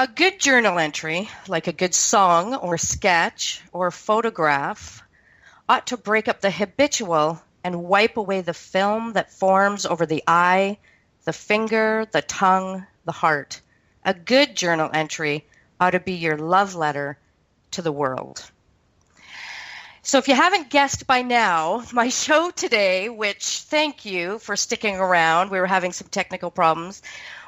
A good journal entry, like a good song or sketch or photograph, ought to break up the habitual and wipe away the film that forms over the eye, the finger, the tongue, the heart. A good journal entry ought to be your love letter to the world. So if you haven't guessed by now, my show today, which thank you for sticking around, we were having some technical problems,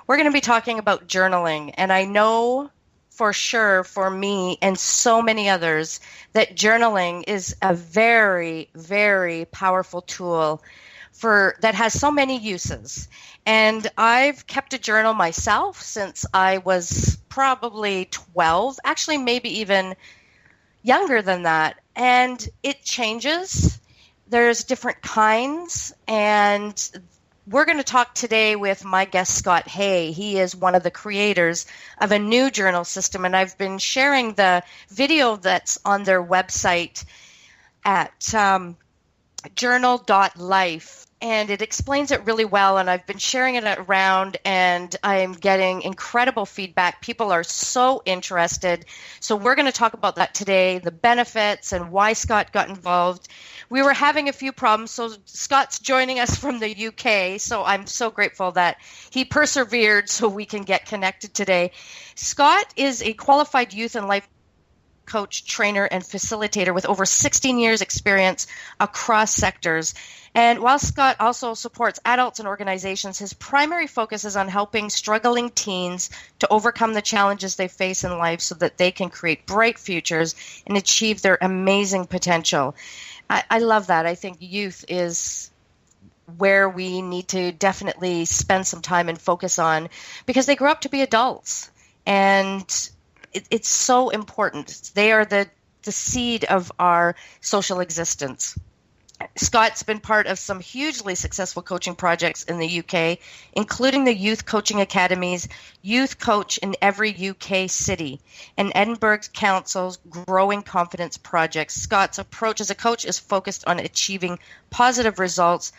we're going to be talking about journaling. And I know for sure for me and so many others that journaling is a very, very powerful tool that has so many uses. And I've kept a journal myself since I was probably 12, actually maybe even younger than that. And it changes. There's different kinds. And we're going to talk today with my guest, Scott Hay. He is one of the creators of a new journal system. And I've been sharing the video that's on their website at journal.life. And it explains it really well, and I've been sharing it around, and I'm getting incredible feedback. People are so interested. So we're going to talk about that today, the benefits and why Scott got involved. We were having a few problems, so Scott's joining us from the UK, so I'm so grateful that he persevered so we can get connected today. Scott is a qualified youth and life coach, trainer, and facilitator with over 16 years experience across sectors. And while Scott also supports adults and organizations, his primary focus is on helping struggling teens to overcome the challenges they face in life so that they can create bright futures and achieve their amazing potential. I love that. I think youth is where we need to definitely spend some time and focus on, because they grow up to be adults. And it's so important. They are the seed of our social existence. Scott's been part of some hugely successful coaching projects in the UK, including the Youth Coaching Academies, Youth Coach in every UK city, and Edinburgh Council's Growing Confidence projects. Scott's approach as a coach is focused on achieving positive results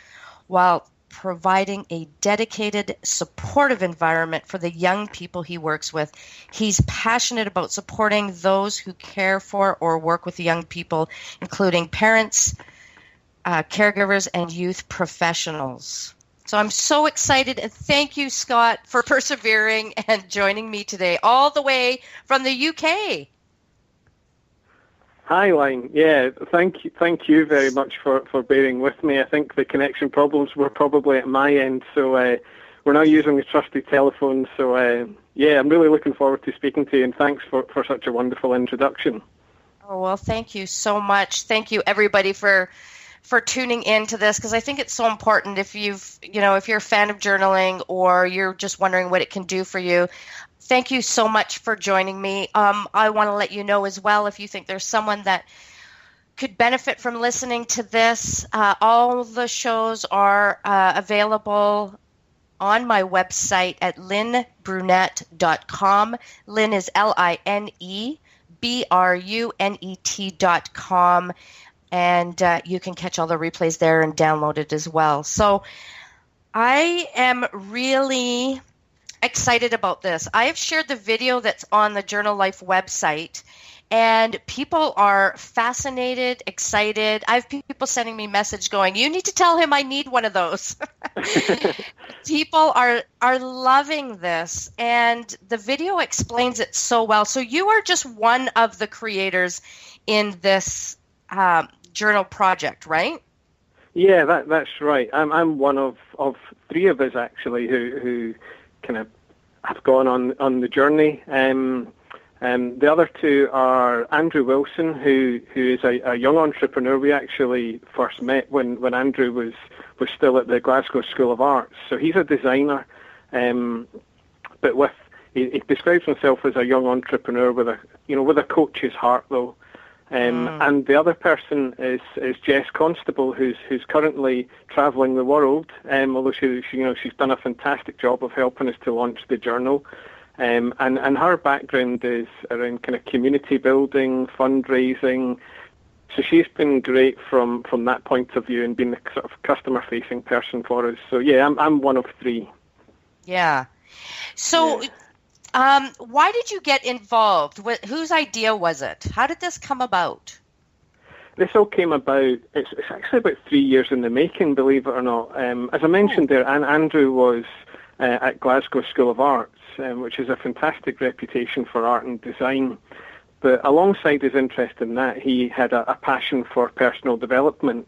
while providing a dedicated, supportive environment for the young people he works with. He's passionate about supporting those who care for or work with young people, including parents, caregivers, and youth professionals. So I'm so excited, and thank you, Scott, for persevering and joining me today, all the way from the UK. Hi, Line. Yeah, thank you very much for bearing with me. I think the connection problems were probably at my end, so we're now using the trusty telephone. So, I'm really looking forward to speaking to you, and thanks for such a wonderful introduction. Oh, well, thank you so much. Thank you, everybody, for tuning in to this, because I think it's so important. If if you're a fan of journaling or you're just wondering what it can do for you, thank you so much for joining me. I want to let you know as well, if you think there's someone that could benefit from listening to this, all the shows are available on my website at linnebrunette.com. Lynn is LINEBRUNET.com. And you can catch all the replays there and download it as well. So I am really excited about this. I have shared the video that's on the Journal Life website, and people are fascinated, excited. I have people sending me message going, "You need to tell him I need one of those." People are loving this, and the video explains it so well. So you are just one of the creators in this journal project, right? Yeah, that's right. I'm one of three of us actually who kind of have gone on the journey. The other two are Andrew Wilson, who is a young entrepreneur. We actually first met when Andrew was still at the Glasgow School of Arts. So he's a designer, but he describes himself as a young entrepreneur with a coach's heart though. And the other person is Jess Constable, who's currently travelling the world. Although she's done a fantastic job of helping us to launch the journal. And her background is around kind of community building, fundraising. So she's been great from that point of view and been the sort of customer-facing person for us. So yeah, I'm one of three. Yeah. So Why did you get involved? Whose idea was it? How did this come about? This all came about, it's actually about 3 years in the making, believe it or not. As I mentioned there, Andrew was at Glasgow School of Arts, which is a fantastic reputation for art and design. But alongside his interest in that, he had a passion for personal development.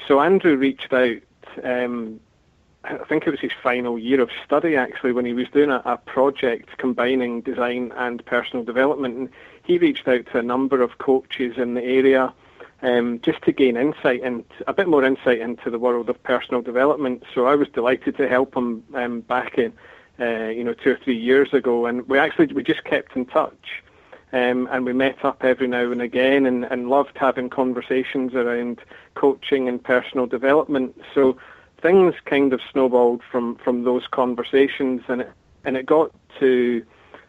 So Andrew reached out, I think it was his final year of study actually, when he was doing a project combining design and personal development. And he reached out to a number of coaches in the area just to gain insight and a bit more insight into the world of personal development. So I was delighted to help him back in, 2 or 3 years ago. And we just kept in touch. And we met up every now and again and loved having conversations around coaching and personal development. So things kind of snowballed from those conversations, and it got to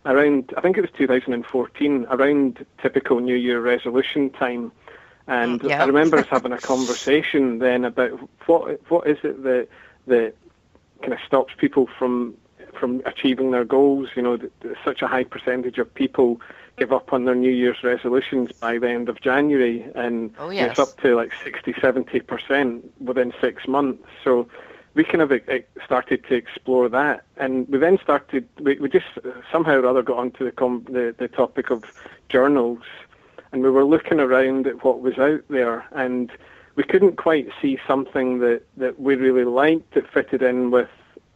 around, I think it was 2014, around typical New Year resolution time. And I remember us having a conversation then about what is it that kind of stops people from achieving their goals. Such a high percentage of people give up on their New Year's resolutions by the end of January, and it's up to like 60-70% within 6 months. So we kind of started to explore that, and we then we just somehow or other got onto the topic of journals, and we were looking around at what was out there, and we couldn't quite see something that we really liked that fitted in with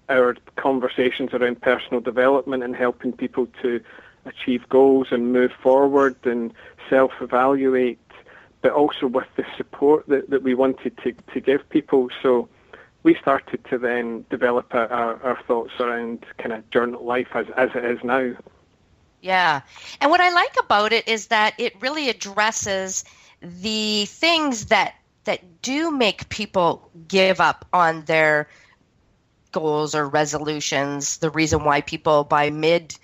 our conversations around personal development and helping people to achieve goals and move forward and self-evaluate, but also with the support that we wanted to give people. So we started to then develop our thoughts around kind of journal life as it is now. Yeah. And what I like about it is that it really addresses the things that do make people give up on their goals or resolutions, the reason why people by mid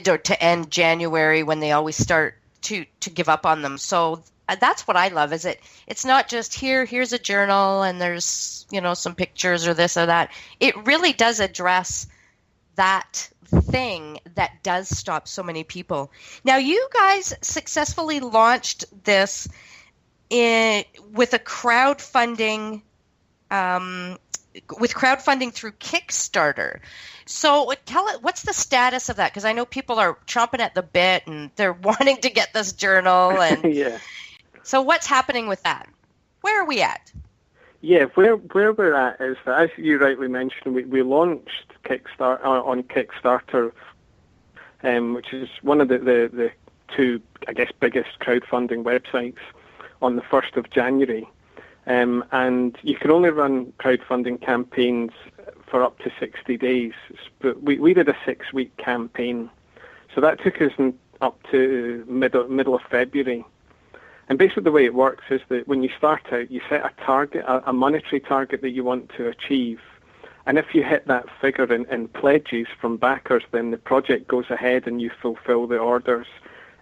or to end January, when they always start to give up on them. So that's what I love, is it's not just here's a journal and there's, some pictures or this or that. It really does address that thing that does stop so many people. Now, you guys successfully launched this with a crowdfunding through Kickstarter. So what's the status of that? Because I know people are chomping at the bit and they're wanting to get this journal. And yeah. So what's happening with that? Where are we at? Yeah, where we're at is that, as you rightly mentioned, we launched on Kickstarter, which is one of the two, I guess, biggest crowdfunding websites, on the 1st of January. And you can only run crowdfunding campaigns for up to 60 days. But we did a 6-week campaign. So that took us up to middle of February. And basically the way it works is that when you start out, you set a target, a monetary target that you want to achieve. And if you hit that figure in pledges from backers, then the project goes ahead and you fulfill the orders.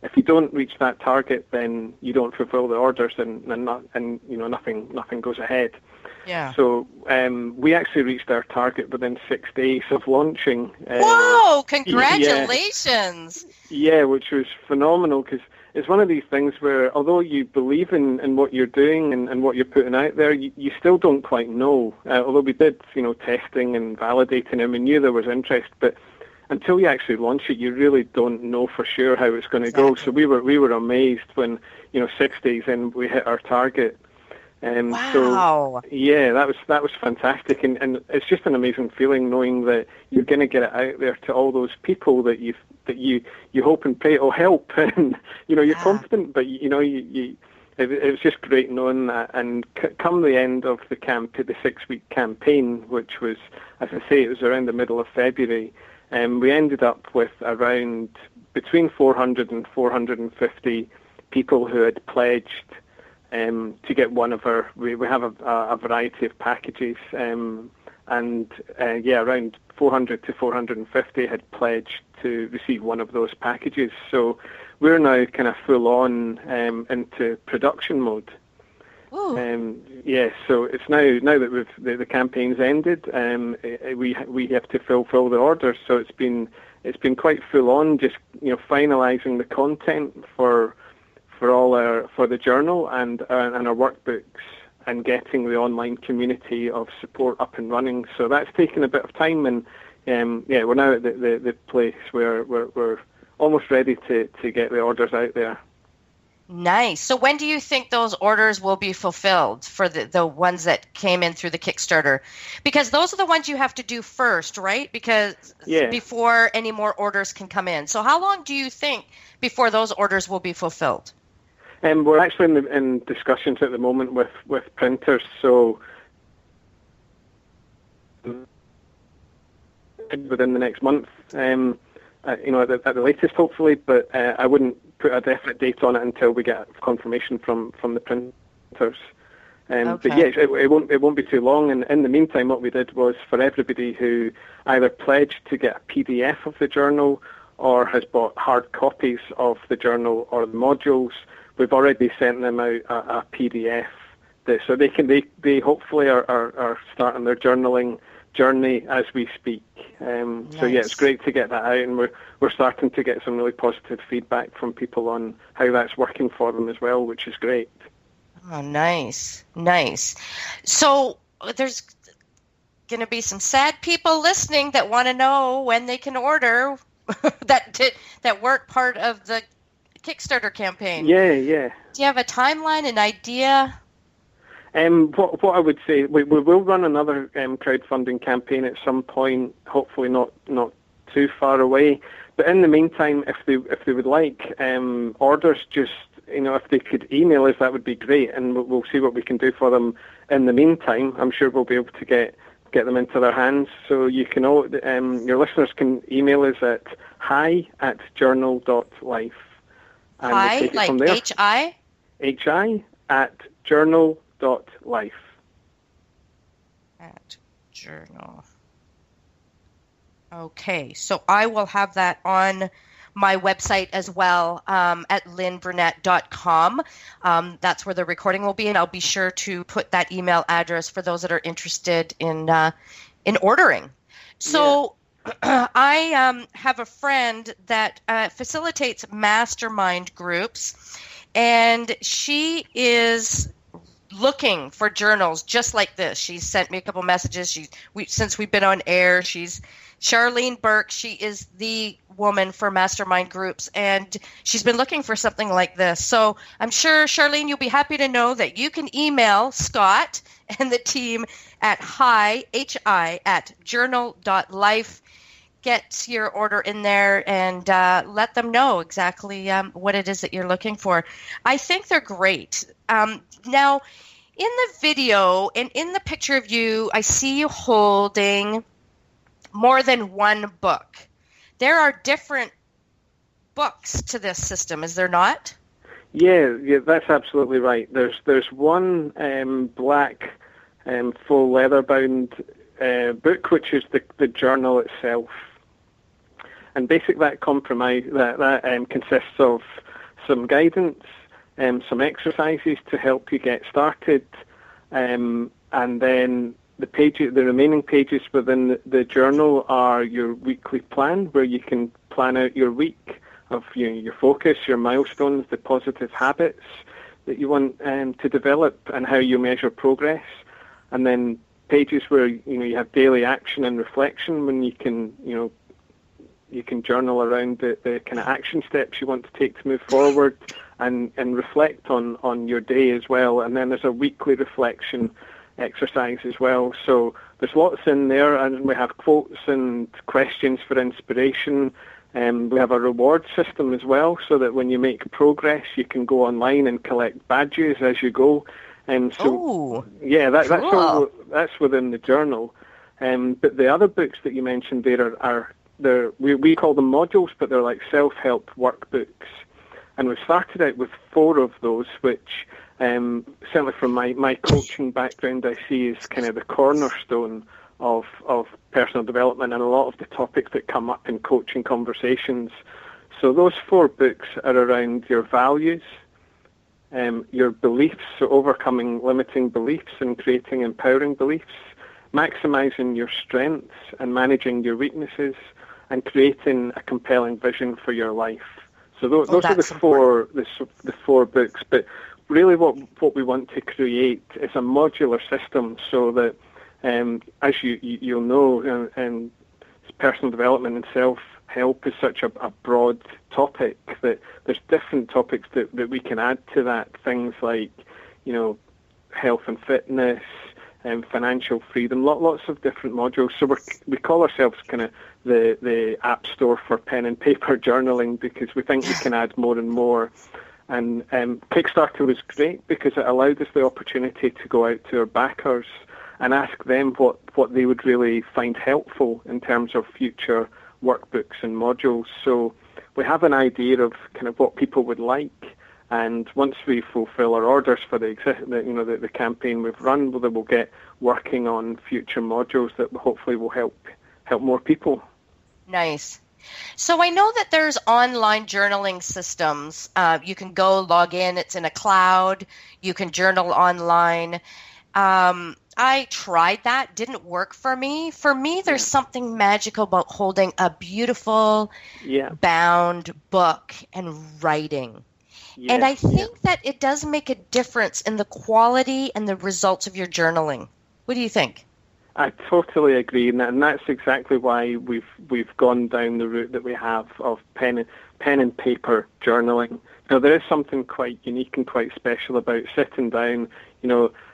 If you don't reach that target, then you don't fulfill the orders, and nothing goes ahead. Yeah. So we actually reached our target within 6 days of launching. Whoa! Congratulations! Yeah, which was phenomenal, because it's one of these things where, although you believe in what you're doing and what you're putting out there, you still don't quite know. Although we did, testing and validating, and we knew there was interest, but until you actually launch it, you really don't know for sure how it's going to go. So we were amazed when 6 days in we hit our target. Wow! So yeah, that was fantastic, and it's just an amazing feeling knowing that you're going to get it out there to all those people that you hope and pray will help, and you're confident, but it was just great knowing that. And come the end of the 6-week campaign, which was, as I say, it was around the middle of February. We ended up with around between 400 and 450 people who had pledged to get one of our. We have a variety of packages, around 400 to 450 had pledged to receive one of those packages. So we're now kind of full on into production mode. Yeah, so it's now that the campaign's ended, we have to fulfill the orders. So it's been quite full on, just finalising the content for the journal and our workbooks, and getting the online community of support up and running. So that's taken a bit of time, and we're now at the place where we're almost ready to get the orders out there. Nice. So when do you think those orders will be fulfilled for the ones that came in through the Kickstarter? Because those are the ones you have to do first, right? Because before any more orders can come in. So how long do you think before those orders will be fulfilled? We're actually in discussions at the moment with printers. So within the next month, at the latest, hopefully. But I wouldn't put a definite date on it until we get confirmation from the printers. But yes, it won't be too long. And in the meantime, what we did was, for everybody who either pledged to get a PDF of the journal or has bought hard copies of the journal or the modules, we've already sent them out a PDF. So they hopefully are starting their journaling journey as we speak. Nice. So yeah, it's great to get that out, and we're starting to get some really positive feedback from people on how that's working for them as well, which is great. Oh, nice. So there's going to be some sad people listening that want to know when they can order that weren't part of the Kickstarter campaign. Yeah. Do you have a timeline, an idea? What I would say, we will run another crowdfunding campaign at some point, hopefully not too far away. But in the meantime, if they would like orders, just if they could email us, that would be great, and we'll see what we can do for them. In the meantime, I'm sure we'll be able to get them into their hands. So you can your listeners can email us at hi@journal.life. Hi, we'll like H-I? H-I @journal.life. @journal. Okay, so I will have that on my website as well, at lynnburnett.com. That's where the recording will be, and I'll be sure to put that email address for those that are interested in ordering. So I have a friend that facilitates mastermind groups, and she is looking for journals just like this. She's sent me a couple messages. Since we've been on air, she's Charlene Burke. She is the woman for mastermind groups, and she's been looking for something like this. So I'm sure, Charlene, you'll be happy to know that you can email Scott and the team at hi@journal.life. Get your order in there and let them know exactly what it is that you're looking for. I think they're great. Now, in the video and in the picture of you, I see you holding more than one book. There are different books to this system, is there not? Yeah, that's absolutely right. There's one black full leather-bound book, which is the journal itself. And basically that consists of some guidance, some exercises to help you get started, and then the remaining pages within the journal are your weekly plan, where you can plan out your week of your focus, your milestones, the positive habits that you want to develop, and how you measure progress. And then pages where you have daily action and reflection, when you can journal around the kind of action steps you want to take to move forward, and reflect on your day as well. And then there's a weekly reflection exercise as well. So there's lots in there, and we have quotes and questions for inspiration. We have a reward system as well, so that when you make progress, you can go online and collect badges as you go. Cool. That's within the journal. But the other books that you mentioned there we call them modules, but they're like self-help workbooks. And we started out with 4 of those, which certainly from my coaching background, I see is kind of the cornerstone of personal development and a lot of the topics that come up in coaching conversations. So those 4 books are around your values, your beliefs, so overcoming limiting beliefs and creating empowering beliefs, maximizing your strengths and managing your weaknesses, and creating a compelling vision for your life. So those are the four books. But really, what we want to create is a modular system, so that as you'll know, and personal development and self-help is such a broad topic that there's different topics that we can add to that. Things like, health and fitness, financial freedom, lots of different modules. So we call ourselves kind of the app store for pen and paper journaling, because we think we can add more and more. And Kickstarter was great because it allowed us the opportunity to go out to our backers and ask them what they would really find helpful in terms of future workbooks and modules. So we have an idea of kind of what people would like, and once we fulfill our orders for the campaign we've run, then we'll get working on future modules that hopefully will help more people. Nice. So I know that there's online journaling systems. You can go log in. It's in a cloud. You can journal online. I tried that. Didn't work for me. For me, there's something magical about holding a beautiful bound book and writing. Yeah, and I think that it does make a difference in the quality and the results of your journaling. What do you think? I totally agree, and that's exactly why we've gone down the route that we have of pen and paper journaling. There is something quite unique and quite special about sitting down.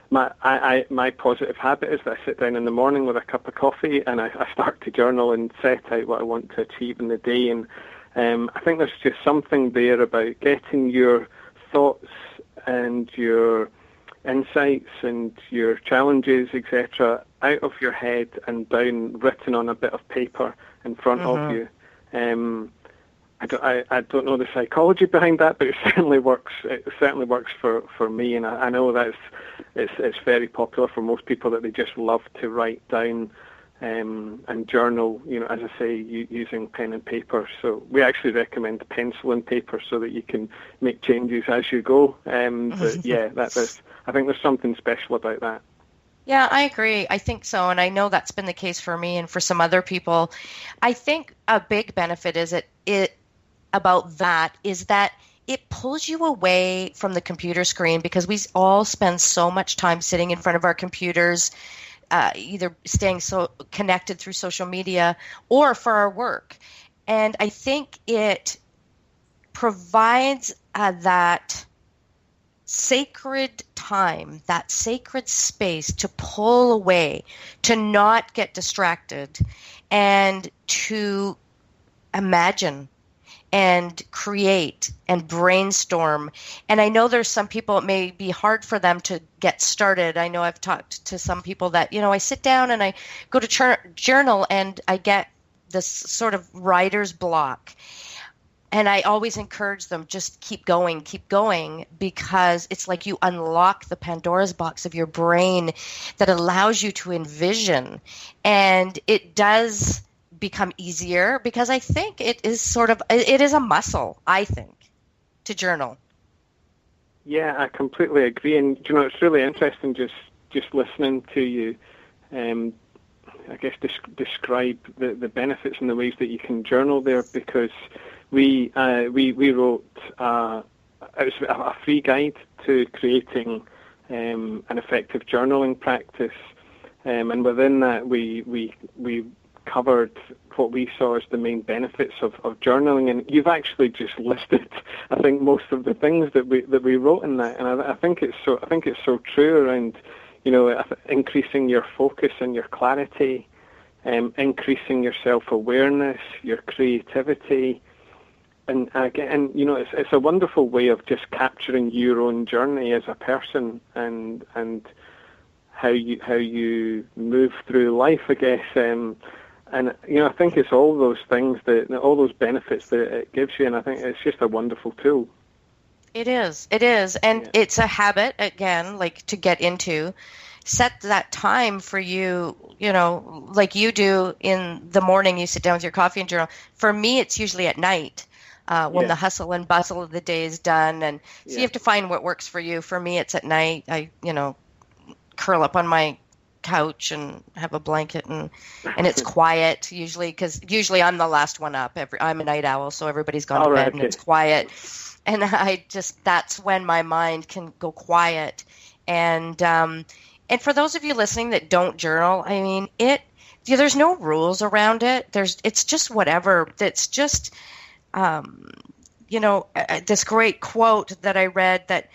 My positive habit is that I sit down in the morning with a cup of coffee and I start to journal and set out what I want to achieve in the day. And I think there's just something there about getting your thoughts and your insights and your challenges, etc., out of your head and down, written on a bit of paper in front of you. I don't know the psychology behind that, but it certainly works. It certainly works for me, and I know that it's very popular for most people, that they just love to write down and journal. As I say, using pen and paper. So we actually recommend pencil and paper so that you can make changes as you go. But yeah, I think there's something special about that. Yeah, I agree. I think so. And I know that's been the case for me and for some other people. I think a big benefit is about that is that it pulls you away from the computer screen, because we all spend so much time sitting in front of our computers, either staying so connected through social media or for our work. And I think it provides that sacred time, that sacred space to pull away, to not get distracted, and to imagine and create and brainstorm. And I know there's some people, it may be hard for them to get started. I know I've talked to some people that, I sit down and I go to journal and I get this sort of writer's block. And I always encourage them, just keep going, because it's like you unlock the Pandora's box of your brain that allows you to envision. And it does become easier, because I think it is a muscle, I think, to journal. Yeah, I completely agree. And, it's really interesting just listening to you, I guess, describe the benefits and the ways that you can journal there, because we wrote it was a free guide to creating an effective journaling practice, and within that we covered what we saw as the main benefits of journaling, and you've actually just listed, I think, most of the things that we wrote in that, and I think it's so true around, increasing your focus and your clarity, increasing your self-awareness, your creativity. And again, it's a wonderful way of just capturing your own journey as a person and how you move through life, I guess. And I think it's all those things, all those benefits that it gives you, and I think it's just a wonderful tool. It is, and it's a habit, again, like to get into. Set that time for you, like you do in the morning, you sit down with your coffee and journal. For me, it's usually at night. when the hustle and bustle of the day is done. And so you have to find what works for you. For me, it's at night. I, curl up on my couch and have a blanket and it's quiet usually, because usually I'm the last one up. I'm a night owl, so everybody's gone to bed and it's quiet. And that's when my mind can go quiet. And for those of you listening that don't journal, I mean, there's no rules around it. It's just whatever. It's just, this great quote that I read, that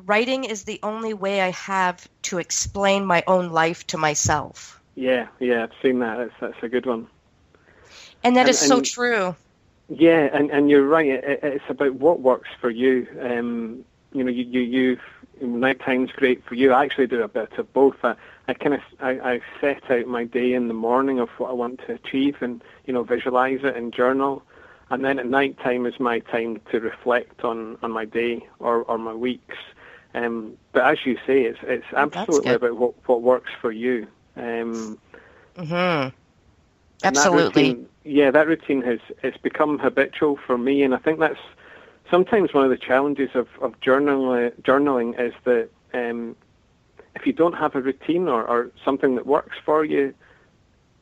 writing is the only way I have to explain my own life to myself. Yeah, I've seen that. That's a good one. And that is so true. Yeah, and you're right. It's about what works for you. You nighttime's great for you. I actually do a bit of both. I set out my day in the morning of what I want to achieve, and visualize it and journal. And then at nighttime is my time to reflect on my day or my weeks. But as you say, it's absolutely about what works for you. Absolutely. That routine has become habitual for me, and I think that's sometimes one of the challenges of journaling is that if you don't have a routine or something that works for you,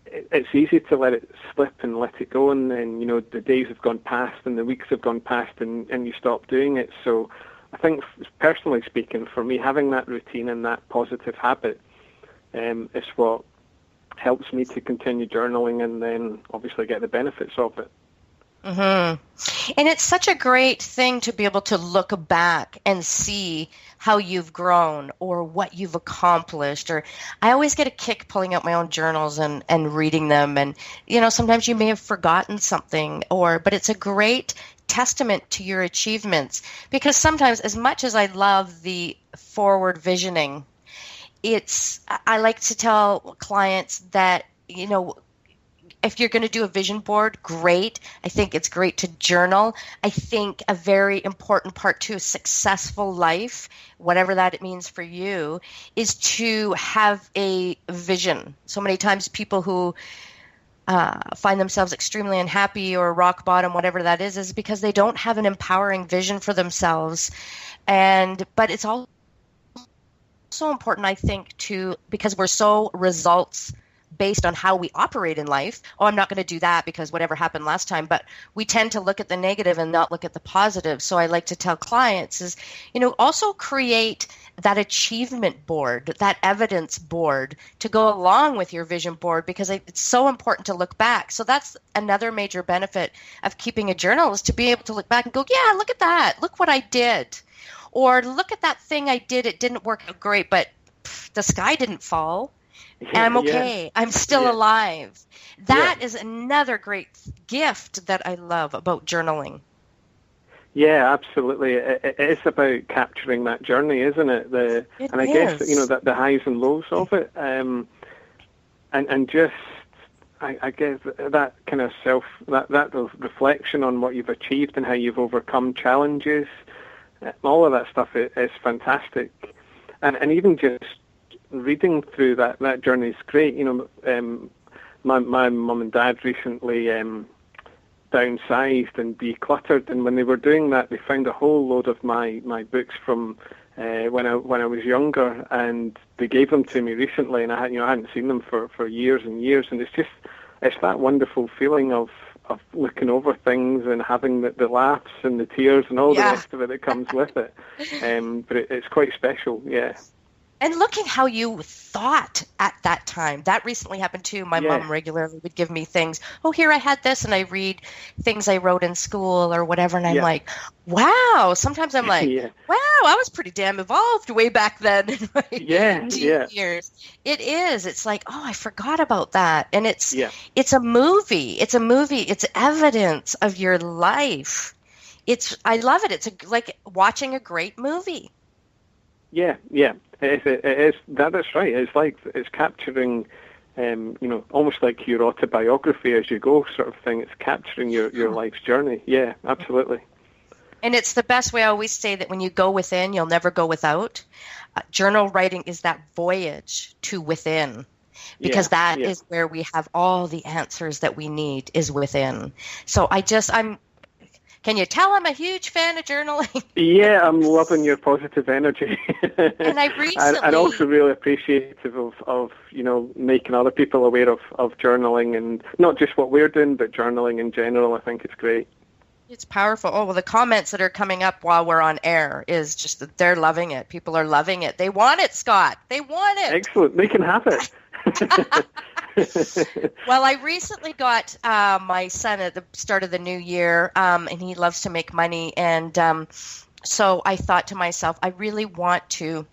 it's easy to let it slip and let it go, and then the days have gone past and the weeks have gone past and you stop doing it. So I think, personally speaking, for me, having that routine and that positive habit is what helps me to continue journaling and then obviously get the benefits of it. Mm-hmm. And it's such a great thing to be able to look back and see how you've grown or what you've accomplished. Or I always get a kick pulling out my own journals and reading them. And, sometimes you may have forgotten something, but it's a great testament to your achievements, because sometimes, as much as I love the forward visioning, I like to tell clients that, if you're going to do a vision board, great. I think it's great to journal. I think a very important part to a successful life, whatever that it means for you, is to have a vision. So many times people who find themselves extremely unhappy or rock bottom, whatever that is because they don't have an empowering vision for themselves. But it's also important, I think, because we're so results based on how we operate in life. Oh, I'm not going to do that because whatever happened last time. But we tend to look at the negative and not look at the positive. So I like to tell clients is, also create that achievement board, that evidence board to go along with your vision board, because it's so important to look back. So that's another major benefit of keeping a journal, is to be able to look back and go, yeah, look at that. Look what I did. Or look at that thing I did. It didn't work out great, but the sky didn't fall. I'm okay. Yeah. I'm still alive. That is another great gift that I love about journaling. Yeah, absolutely. It is about capturing that journey, isn't it? I guess that the highs and lows of it, and just I guess that kind of that reflection on what you've achieved and how you've overcome challenges, all of that stuff is fantastic, and even just reading through that journey is great. My mum and dad recently downsized and decluttered, and when they were doing that, they found a whole load of my books from when I was younger, and they gave them to me recently, and I hadn't seen them for years and years, and it's that wonderful feeling of looking over things and having the laughs and the tears and all the rest of it that comes with it. But it's quite special, yeah. And looking how you thought at that time. That recently happened too. My mom regularly would give me things. Oh, here I had this, and I read things I wrote in school or whatever, and I'm like, wow. Sometimes I'm like, wow, I was pretty damn evolved way back then in my years. It is. It's like, oh, I forgot about that. And it's a movie. It's a movie. It's evidence of your life. I love it. It's like watching a great movie. Yeah. It is. That's right. It's capturing, almost like your autobiography as you go, sort of thing. It's capturing your life's journey. Yeah, absolutely. And it's the best way. I always say that when you go within, you'll never go without. Journal writing is that voyage to within, because that is where we have all the answers that we need, is within. So Can you tell I'm a huge fan of journaling? Yeah, I'm loving your positive energy. And I recently... and also really appreciative of making other people aware of journaling, and not just what we're doing, but journaling in general. I think it's great. It's powerful. Oh, well, the comments that are coming up while we're on air is just that they're loving it. People are loving it. They want it, Scott. They want it. Excellent. They can have it. Well, I recently got my son at the start of the new year, and he loves to make money. And so I thought to myself, I really want to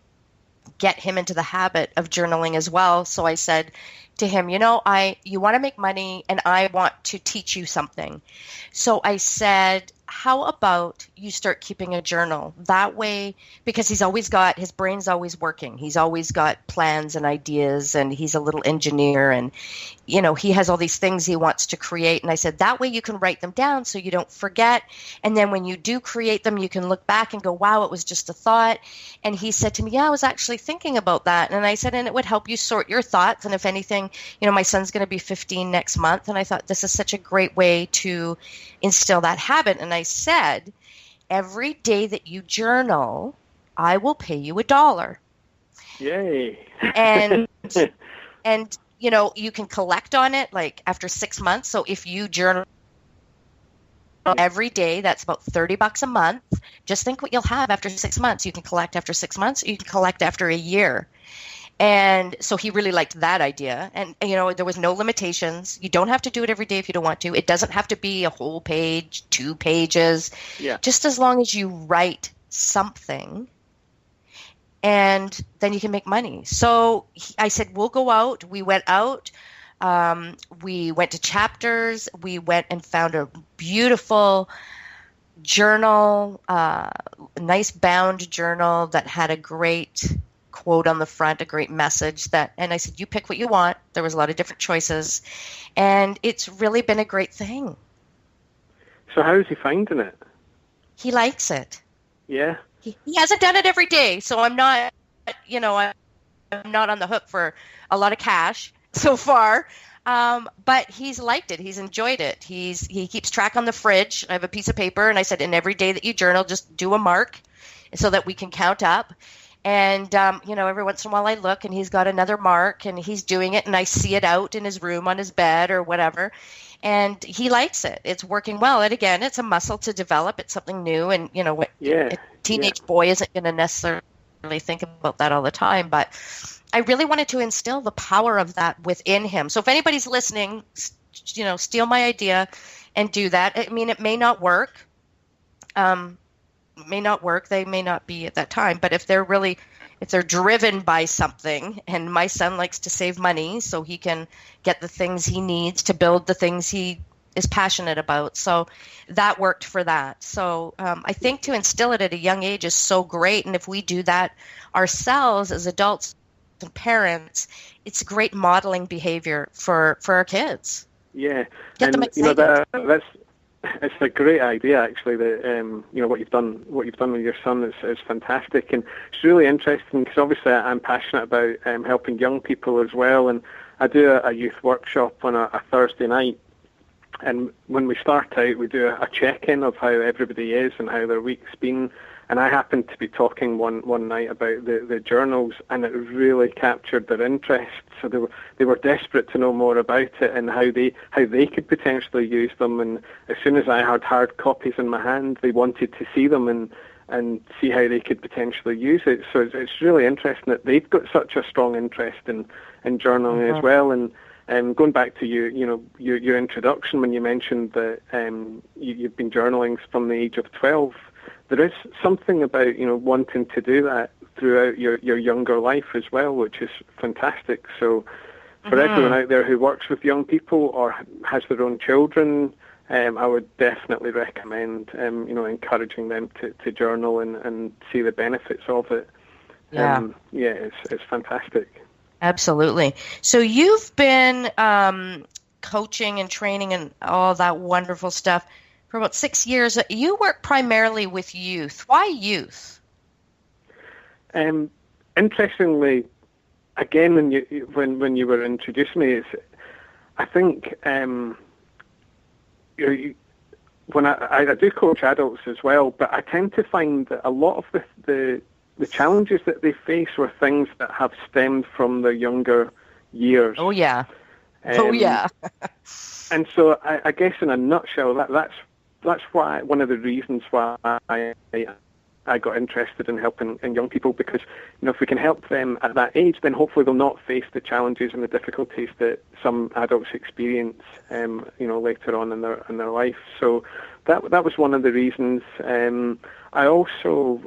get him into the habit of journaling as well. So I said to him, you want to make money and I want to teach you something. So I said, how about you start keeping a journal? That way, because his brain's always working. He's always got plans and ideas, and he's a little engineer, and, he has all these things he wants to create. And I said, that way you can write them down so you don't forget. And then when you do create them, you can look back and go, wow, it was just a thought. And he said to me, yeah, I was actually thinking about that. And I said, and it would help you sort your thoughts. And if anything, my son's going to be 15 next month. And I thought this is such a great way to instill that habit. And I said, every day that you journal, I will pay you $1. Yay. And you can collect on it like after 6 months. So if you journal every day, that's about $30 a month. Just think what you'll have after 6 months. You can collect after 6 months. You can collect after a year. And so he really liked that idea. And, there was no limitations. You don't have to do it every day if you don't want to. It doesn't have to be a whole page, 2 pages. Yeah. Just as long as you write something, and then you can make money. So I said, we'll go out. We went out. We went to Chapters. We went and found a beautiful journal, a nice bound journal that had a great quote on the front, a great message and I said, you pick what you want. There was a lot of different choices, and it's really been a great thing. So how is he finding it? He likes it. Yeah. He hasn't done it every day, so I'm not, I'm not on the hook for a lot of cash so far. But he's liked it. He's enjoyed it. He keeps track on the fridge. I have a piece of paper, and I said, and every day that you journal, just do a mark so that we can count up. And, every once in a while I look, and he's got another mark, and he's doing it, and I see it out in his room on his bed or whatever. And he likes it. It's working well. And again, it's a muscle to develop. It's something new. And, a teenage boy isn't going to necessarily think about that all the time. But I really wanted to instill the power of that within him. So if anybody's listening, steal my idea and do that. I mean, it may not work. They may not be at that time. But if they're driven by something, and my son likes to save money so he can get the things he needs to build the things he is passionate about. So that worked for that. So I think to instill it at a young age is so great. And if we do that ourselves as adults and parents, it's great modeling behavior for our kids. Yeah. Get them excited. It's a great idea, actually. That what you've done with your son is fantastic, and it's really interesting because obviously I'm passionate about helping young people as well. And I do a youth workshop on a Thursday night, and when we start out, we do a check-in of how everybody is and how their week's been. And I happened to be talking one night about the journals, and it really captured their interest. So they were desperate to know more about it and how they could potentially use them. And as soon as I had hard copies in my hand, they wanted to see them and see how they could potentially use it. So it's really interesting that they've got such a strong interest in journaling as well. And going back to your introduction when you mentioned that you've been journaling from the age of 12. There is something about wanting to do that throughout your younger life as well, which is fantastic. So for everyone out there who works with young people or has their own children, I would definitely recommend encouraging them to journal and see the benefits of it. It's fantastic. Absolutely. So you've been coaching and training and all that wonderful stuff for about 6 years. You work primarily with youth. Why youth? Interestingly, again, when you were introducing me, I think when I do coach adults as well, but I tend to find that a lot of the challenges that they face were things that have stemmed from their younger years. Oh yeah. Oh yeah. And so I guess in a nutshell, that's why one of the reasons why I got interested in helping young people, because if we can help them at that age, then hopefully they'll not face the challenges and the difficulties that some adults experience, later on in their life. So that was one of the reasons. I also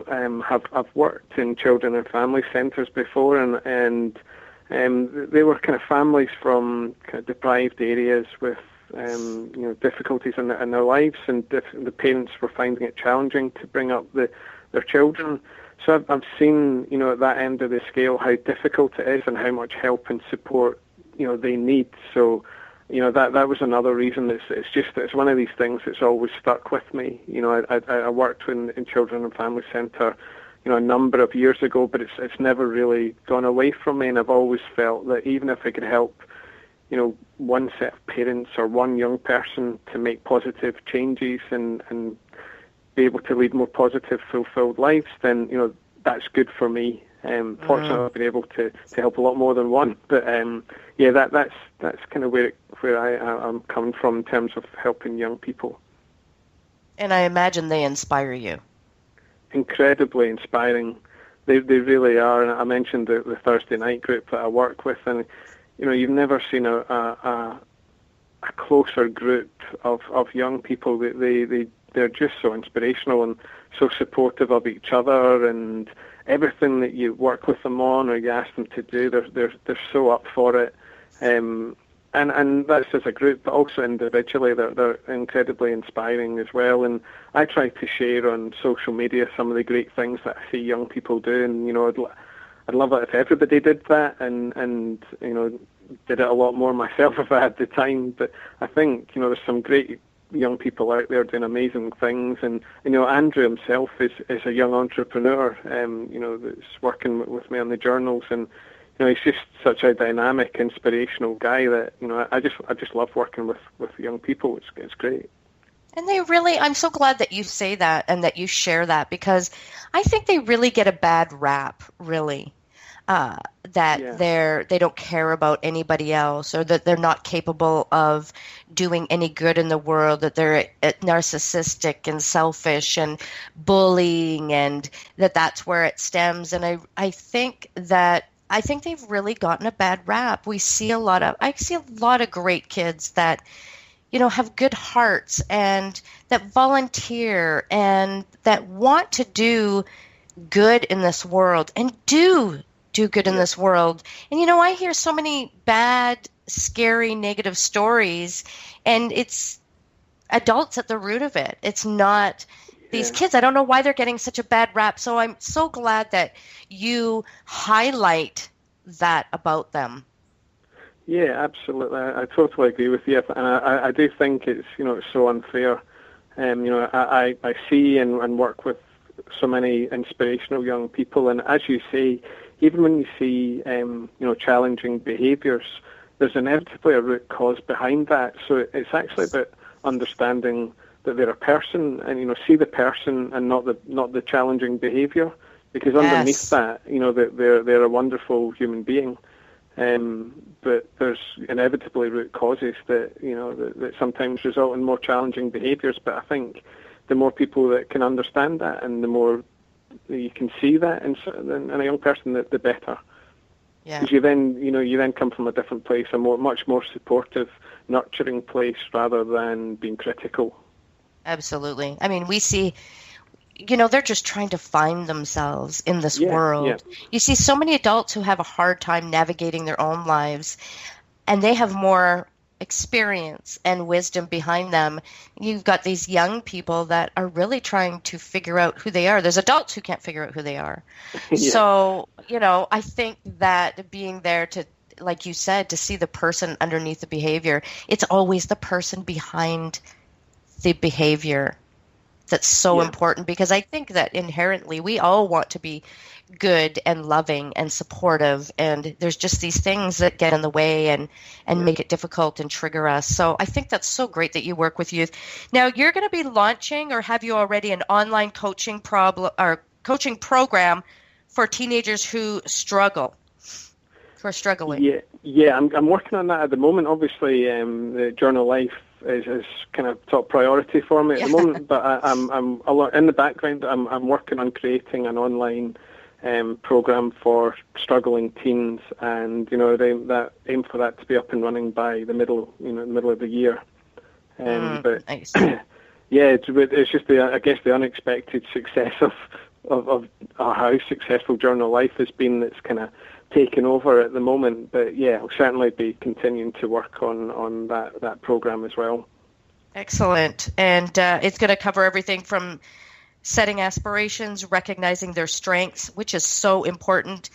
have worked in children and family centres before, and they were kind of families from kind of deprived areas with difficulties in their lives, and the parents were finding it challenging to bring up their children. So I've seen, at that end of the scale, how difficult it is and how much help and support, they need. So, that was another reason. It's one of these things that's always stuck with me. I worked in Children and Family Centre, a number of years ago, but it's never really gone away from me, and I've always felt that even if I could help, one set of parents or one young person to make positive changes and be able to lead more positive, fulfilled lives, then that's good for me. Fortunately, I've been able to help a lot more than one. But that's kind of where I'm coming from in terms of helping young people. And I imagine they inspire you. Incredibly inspiring. They really are. And I mentioned the Thursday night group that I work with, and you've never seen a closer group of young people. They're just so inspirational and so supportive of each other, and everything that you work with them on or you ask them to do, they're so up for it. And that's as a group, but also individually, they're incredibly inspiring as well. And I try to share on social media some of the great things that I see young people do, and I'd love it if everybody did that, and did it a lot more myself if I had the time. But I think there's some great young people out there doing amazing things, and Andrew himself is a young entrepreneur, that's working with me on the journals, and he's just such a dynamic, inspirational guy that I just love working with young people. It's great. And I'm so glad that you say that and that you share that, because I think they really get a bad rap, really. They don't care about anybody else, or that they're not capable of doing any good in the world, that they're narcissistic and selfish and bullying, and that's where it stems. And I think they've really gotten a bad rap. I see a lot of great kids that have good hearts and that volunteer and that want to do good in this world and do good in this world. And, I hear so many bad, scary, negative stories, and it's adults at the root of it. It's not these kids. I don't know why they're getting such a bad rap. So I'm so glad that you highlight that about them. Yeah, absolutely. I totally agree with you. And I do think it's so unfair. I see and work with so many inspirational young people, and as you say, even when you see challenging behaviours, there's inevitably a root cause behind that. So it's actually about understanding that they're a person, and see the person and not the challenging behaviour, because underneath that, that they're a wonderful human being. But there's inevitably root causes that that sometimes result in more challenging behaviours. But I think the more people that can understand that, and the more you can see that in a young person, the better. Yeah. Because you then come from a different place, a much more supportive, nurturing place, rather than being critical. Absolutely. I mean, we see, they're just trying to find themselves in this world. Yeah. You see so many adults who have a hard time navigating their own lives, and they have more experience and wisdom behind them. You've got these young people that are really trying to figure out who they are. There's adults who can't figure out who they are. Yeah. So, I think that being there to, like you said, to see the person underneath the behavior, it's always the person behind the behavior that's so important, because I think that inherently we all want to be good and loving and supportive, and there's just these things that get in the way and make it difficult and trigger us. So I think that's so great that you work with youth. Now you're going to be launching, or have you already, an online coaching program for teenagers who are struggling. Yeah, I'm working on that at the moment. Obviously, the Journal Life is kind of top priority for me at the moment. But I'm in the background. I'm working on creating an online program for struggling teens, and that aim for that to be up and running by the middle of the year. But nice. It's just the unexpected success of how successful Journal Life has been that's kind of taken over at the moment. But I'll certainly be continuing to work on that program as well. Excellent. And it's going to cover everything from setting aspirations, recognizing their strengths, which is so important,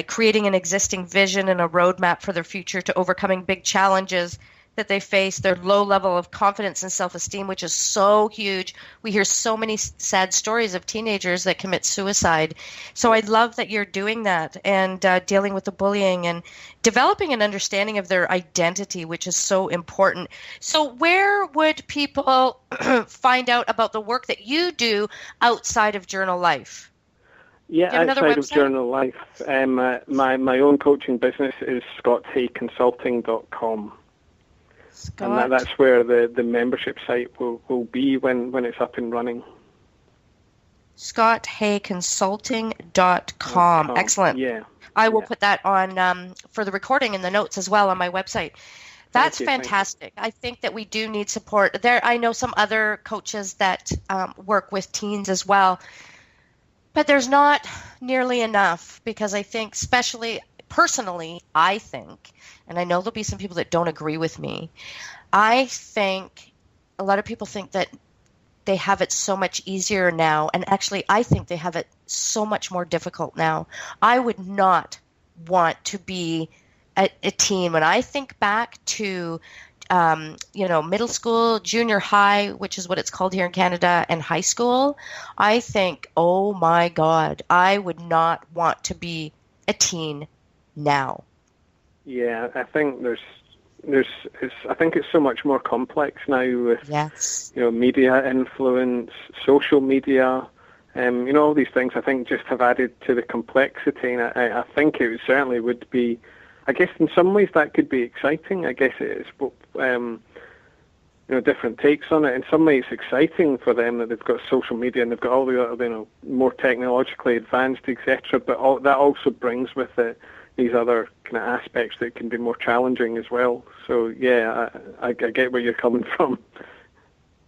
creating an existing vision and a roadmap for their future, to overcoming big challenges that they face, their low level of confidence and self-esteem, which is so huge. We hear so many sad stories of teenagers that commit suicide. So I love that you're doing that, and dealing with the bullying and developing an understanding of their identity, which is so important. So where would people find out about the work that you do outside of Journal Life? Outside of Journal Life, my own coaching business is scotthayconsulting.com. And that's where the membership site will be when it's up and running. scotthayconsulting.com. Excellent. Yeah. I will put that on for the recording in the notes as well on my website. That's fantastic. I think that we do need support. I know some other coaches that work with teens as well, but there's not nearly enough, because I think, especially personally, I think, and I know there'll be some people that don't agree with me, I think a lot of people think that they have it so much easier now, and actually I think they have it so much more difficult now. I would not want to be a teen. When I think back to middle school, junior high, which is what it's called here in Canada, and high school, I think, oh my God, I would not want to be a teen now. Yeah, I think I think it's so much more complex now with media influence, social media, all these things. I think just have added to the complexity, and I think it certainly would be. I guess in some ways that could be exciting. I guess it is, different takes on it. In some ways, it's exciting for them that they've got social media and they've got all the other, more technologically advanced, etc. But that also brings with it these other kind of aspects that can be more challenging as well. So I get where you're coming from.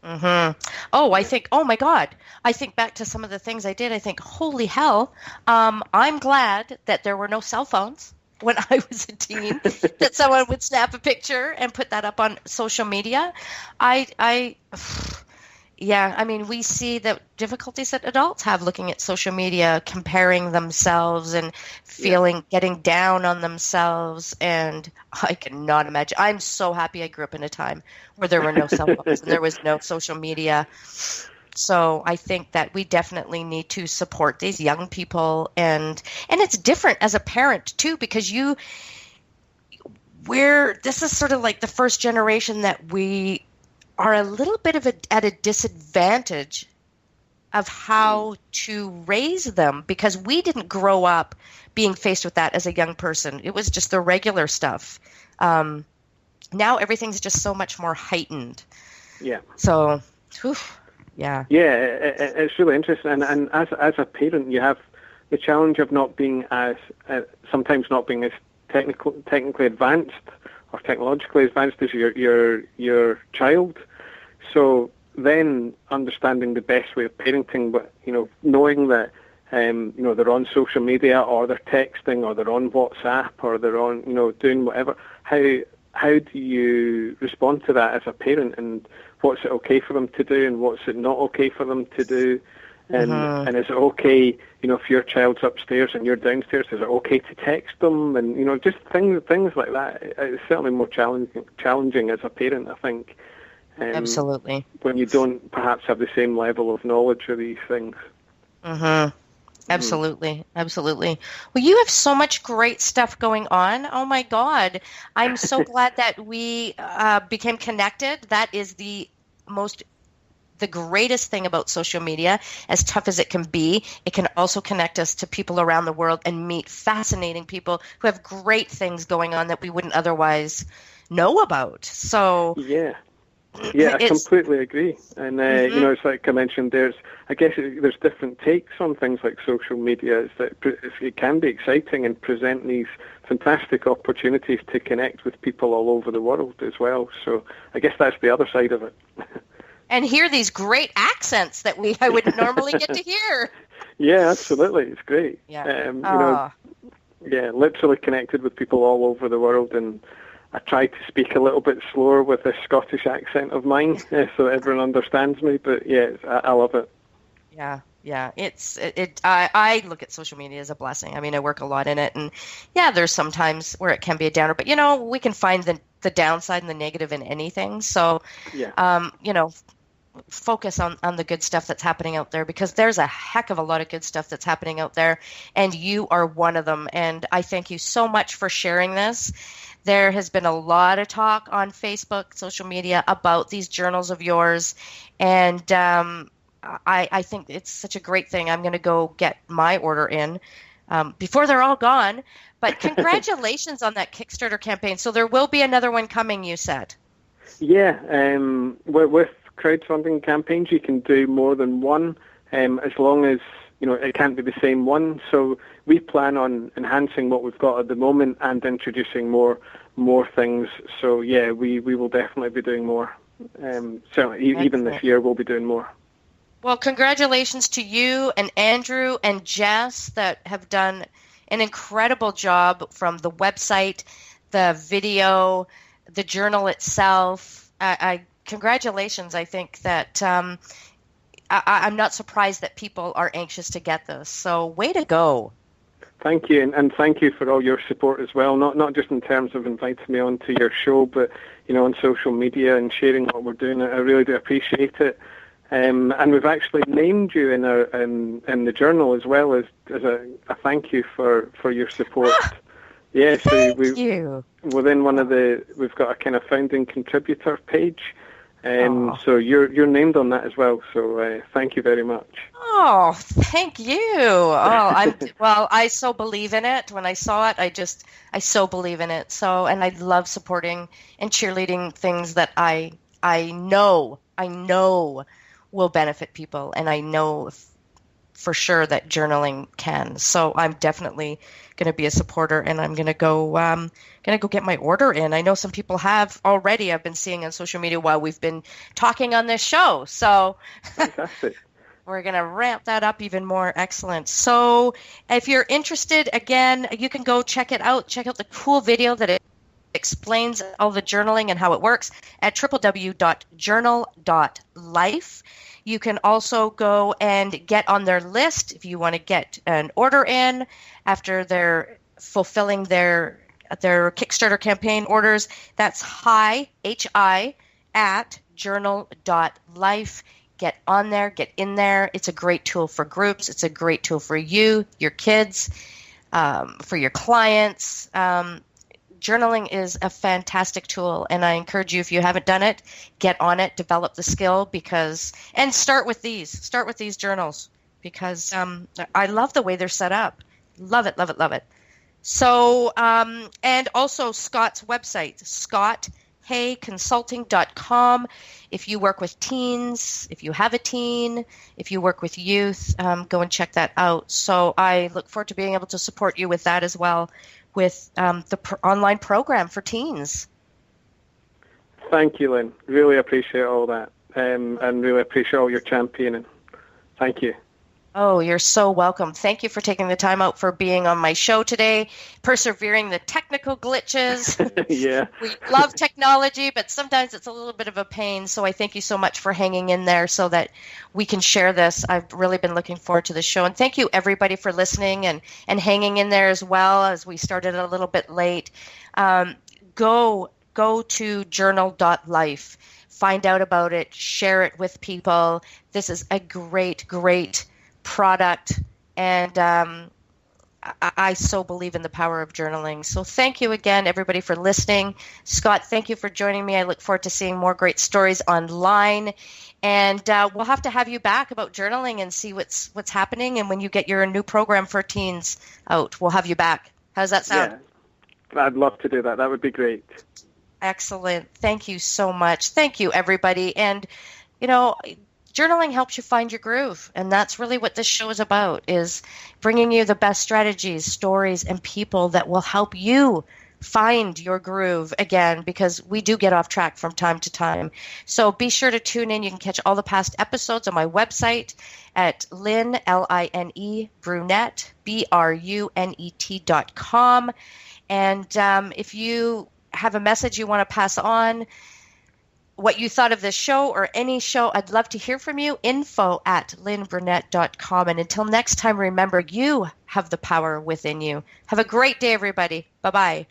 Mm-hmm. Oh, I think, oh my God, I think back to some of the things I did. I think, holy hell, I'm glad that there were no cell phones when I was a teen, that someone would snap a picture and put that up on social media. We see the difficulties that adults have looking at social media, comparing themselves and getting down on themselves. And I cannot imagine. I'm so happy I grew up in a time where there were no cell phones and there was no social media. So I think that we definitely need to support these young people. And it's different as a parent too, because this is sort of like the first generation that we are a little bit at a disadvantage of how to raise them, because we didn't grow up being faced with that as a young person. It was just the regular stuff. Now everything's just so much more heightened. Yeah. So, yeah. Yeah, it's really interesting. And as a parent, you have the challenge of not being sometimes not being as technically advanced or technologically advanced as your child. So then understanding the best way of parenting, but knowing that they're on social media or they're texting or they're on WhatsApp or they're on doing whatever. How do you respond to that as a parent, and what's it okay for them to do and what's it not okay for them to do? And is it okay, if your child's upstairs and you're downstairs, is it okay to text them? And, just things like that. It's certainly more challenging as a parent, I think. Absolutely. When you don't perhaps have the same level of knowledge of these things. Mm-hmm. Absolutely. Absolutely. Well, you have so much great stuff going on. Oh my God. I'm so glad that we became connected. That is the greatest thing about social media. As tough as it can be, it can also connect us to people around the world and meet fascinating people who have great things going on that we wouldn't otherwise know about. So yeah, I completely agree. And it's like I mentioned, there's different takes on things like social media. Is that it can be exciting and present these fantastic opportunities to connect with people all over the world as well. So I guess that's the other side of it. And hear these great accents that I wouldn't normally get to hear. Yeah, absolutely. It's great. Yeah. Literally connected with people all over the world, and I try to speak a little bit slower with a Scottish accent of mine so everyone understands me. But yeah, I love it. Yeah. I look at social media as a blessing. I mean, I work a lot in it, and there's sometimes where it can be a downer, but we can find the downside and the negative in anything. So, focus on the good stuff that's happening out there, because there's a heck of a lot of good stuff that's happening out there, and you are one of them. And I thank you so much for sharing this. There has been a lot of talk on Facebook, social media about these journals of yours, and I think it's such a great thing. I'm going to go get my order in before they're all gone. But congratulations on that Kickstarter campaign. So there will be another one coming, you said. Yeah, with crowdfunding campaigns, you can do more than one, as long as it can't be the same one. So we plan on enhancing what we've got at the moment and introducing more things. So yeah, we will definitely be doing more. Certainly, even this year, we'll be doing more. Well, congratulations to you and Andrew and Jess that have done an incredible job, from the website, the video, the journal itself. Congratulations. I think that I'm not surprised that people are anxious to get this. So way to go. Thank you, and thank you for all your support as well, not just in terms of inviting me onto your show, but on social media and sharing what we're doing. I really do appreciate it. And we've actually named you in the journal as well as a thank you for your support. Yeah, so thank you. Within we've got a kind of founding contributor page, so you're named on that as well. So thank you very much. Oh, thank you. I so believe in it. When I saw it, I so believe in it. So, and I love supporting and cheerleading things that I know will benefit people, and I know for sure that journaling can. So I'm definitely going to be a supporter, and I'm going to go get my order in. I know some people have already. I've been seeing on social media while we've been talking on this show. So fantastic. We're going to ramp that up even more. Excellent. So if you're interested, again, you can go check it out. Check out the cool video that it explains all the journaling and how it works at www.journal.life. You can also go and get on their list if you want to get an order in after they're fulfilling their Kickstarter campaign orders. That's hi at journal.life. Get on there, get in there. It's a great tool for groups. It's a great tool for you, your kids, for your clients. Journaling is a fantastic tool, and I encourage you, if you haven't done it, get on it, develop the skill, and start with these journals, because I love the way they're set up. Love it, love it, love it. So, and also Scott's website, scotthayconsulting.com. If you work with teens, if you have a teen, if you work with youth, go and check that out. So I look forward to being able to support you with that as well, with the online program for teens. Thank you, Lynn. Really appreciate all that, and really appreciate all your championing. Thank you. Oh, you're so welcome. Thank you for taking the time out for being on my show today, persevering the technical glitches. Yeah. We love technology, but sometimes it's a little bit of a pain. So I thank you so much for hanging in there so that we can share this. I've really been looking forward to the show. And thank you, everybody, for listening and hanging in there as well, as we started a little bit late. Go to journal.life. find out about it, share it with people. This is a great, great product. And I so believe in the power of journaling. So thank you again, everybody, for listening. Scott, thank you for joining me. I look forward to seeing more great stories online. And we'll have to have you back about journaling and see what's happening. And when you get your new program for teens out, we'll have you back. How's that sound? Yeah, I'd love to do that. That would be great. Excellent. Thank you so much. Thank you, everybody. And, journaling helps you find your groove. And that's really what this show is about, is bringing you the best strategies, stories, and people that will help you find your groove again, because we do get off track from time to time. So be sure to tune in. You can catch all the past episodes on my website at Lynne, L-I-N-E, Brunet, BRUNET.com. And if you have a message you want to pass on, what you thought of this show or any show, I'd love to hear from you. info@lynnebrunet.com. And until next time, remember, you have the power within you. Have a great day, everybody. Bye-bye.